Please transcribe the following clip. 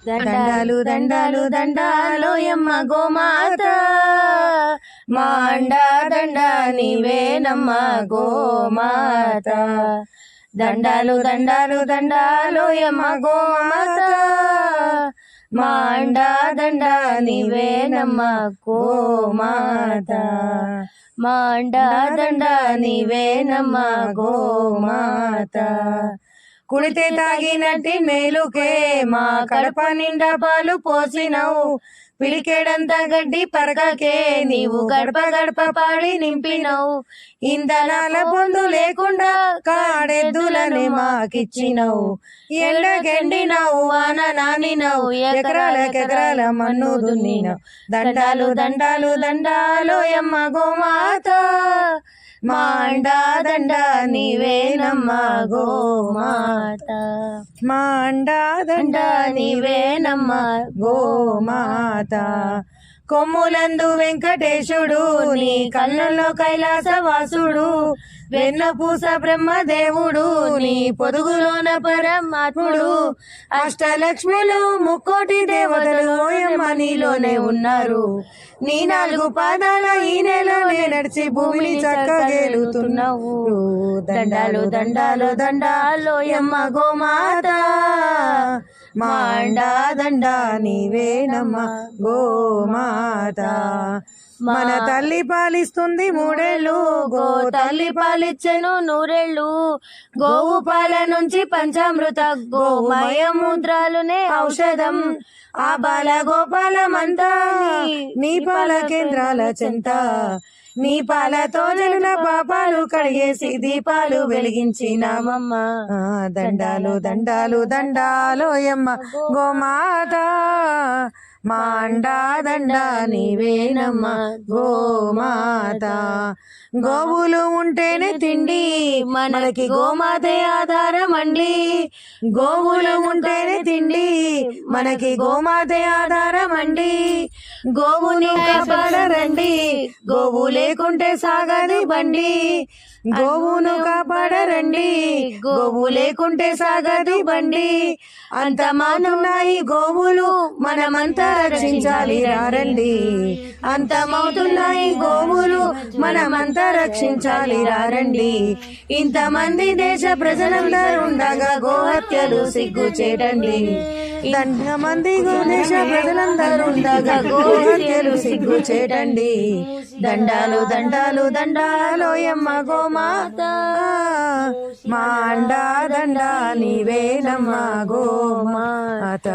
దండాలు దండాలు దండాలోయమ్మ గోమాత, మా అండా దండ నీవేనమ్మ గోమాత. దండాలు దండాలు దండాలోయమ్మ గోమాత, మా అండా దండ నీవేనమ్మ గోమాత. మా అండా దండ నీవేనమ్మ గోమాత. కుడితే తాగినట్టి మేలుకే మా కడప నిండా పాలు పోసినవు, పిడికేడంత గడ్డి పరకకే నీవు గడప గడప పాడి నింపినవు. ఇంధనాల పొందు లేకుండా కాడెద్దులని మాకిచ్చినవు, ఎండగెండినవు వాన నానినవు, ఎకరాల మన్ను దున్నినవు. దండాలు దండాలు దండాలోయమ్మ గోమాత, మా అండా దండ నీవేనమ్మ గోమాత. మా అండా దండ నీవేనమ్మ గోమాత. కొమ్ములందు వెంకటేశుడు నీ కళ్ళల్లో కైలాసవాసుడు, వెన్నపూస బ్రహ్మదేవుడు నీ పొదుగులోన పరమాత్ముడు. అష్టలక్ష్ములు ముక్కోటి దేవతలు ఓయమ్మ నీలోనే ఉన్నారు. నీ 4 పాదాల ఈ నెలనే నడిచి భూమిని చక్కగేలుతున్నావు. దండాలు దండాలు దండాలోయమ్మ గోమాత, మా అండా దండ నీవేనమ్మ గోమాత. మన తల్లి పాలిస్తుంది 3 ఏళ్ళు, గో తల్లి పాలిచ్చెను 100 ఏళ్ళు. గోవు పాల నుంచి పంచామృత గోమయ ముద్రాలునే ఔషధం. ఆ బాల గోపాలమంతా నీ పాల కేంద్రాల చెంత, నీ పాలతో జనుల పాపాలు కడిగేసి దీపాలు వెలిగించినామమ్మ. దండాలు దండాలు దండాలోయమ్మ గోమాత, మా అండా దండ నీవేనమ్మ గోమాత. గోవులు ఉంటేనే తిండి మనకి గోమాతే ఆధారం అండి. గోవులు ఉంటేనే తిండి మనకి గోమాతే ఆధారం అండి. గోవుని కాపాడరండి, గోవు లేకుంటే సాగది బండి. గోవును కాపాడరండి, గోవు లేకుంటే సాగది బండి. అంతమవుతున్నాయి గోవులు, మనమంతా రక్షించాలి రారండి. అంతమవుతున్నాయి గోవులు, మనమంతా రక్షించాలి రారండి. ఇంతమంది దేశ ప్రజలందరుండగా గోహత్యలు సిగ్గు చేటండి. మంది దేశ ప్రజలందరుండగా గోహత్యలు సిగ్గు చేటండి. దండాలు దండాలు దండాలోయమ్మ గోమాత, మా అండా దండ నీవేనమ్మ గోమాత.